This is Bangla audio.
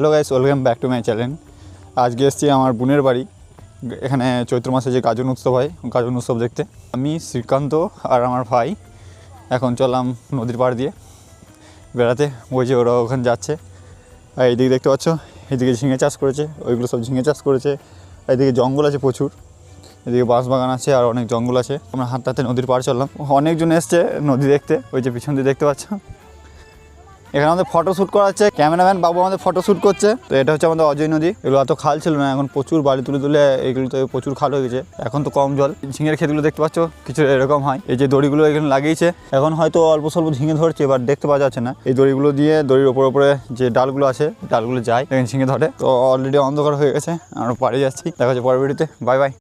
Hello guys, welcome back to my channel. আজকে এসেছি আমার বোনের বাড়ি। এখানে চৈত্র মাসে যে গাজন উৎসব হয়, গাজন উৎসব দেখতে আমি, শ্রীকান্ত আর আমার ভাই এখন চললাম নদীর পাড় দিয়ে বেড়াতে। ওই যে ওরা ওখানে যাচ্ছে। আর এইদিকে দেখতে পাচ্ছ, এইদিকে ঝিঙে চাষ করেছে, ওইগুলো সব ঝিঙে চাষ করেছে। এইদিকে জঙ্গল আছে প্রচুর, এদিকে বাঁশ বাগান আছে আর অনেক জঙ্গল আছে। আমরা হাঁটতে হাঁটতে নদীর পাড় চললাম। অনেকজন এসছে নদী দেখতে, ওই যে পিছন দিয়ে দেখতে পাচ্ছ। এখানে আমাদের ফটোশ্যুট করা হচ্ছে, ক্যামেরাম্যান বাবু আমাদের ফটোশ্যুট করছে। তো এটা হচ্ছে আমাদের অজয় নদী। এগুলো এত খাল ছিল না, এখন প্রচুর বাড়ি তুলে তুলে এগুলোতে প্রচুর খাল হয়ে গেছে। এখন তো কম জল। ঝিঙের ক্ষেতগুলো দেখতে পাচ্ছ কিছু এরকম হয়। এই যে দড়িগুলো এখানে লাগিয়েছে, এখন হয়তো অল্প স্বল্প ঝিঙে ধরছে, এবার দেখতে পাওয়া যাচ্ছে না। এই দড়িগুলো দিয়ে দড়ির ওপরে যে ডালগুলো আছে, ডালগুলো যায়, এখানে ঝিঙে ধরে। তো অলরেডি অন্ধকার হয়ে গেছে, আমরা পাড়ে যাচ্ছি। দেখা হচ্ছে পরের ভিডিওতে। Bye bye.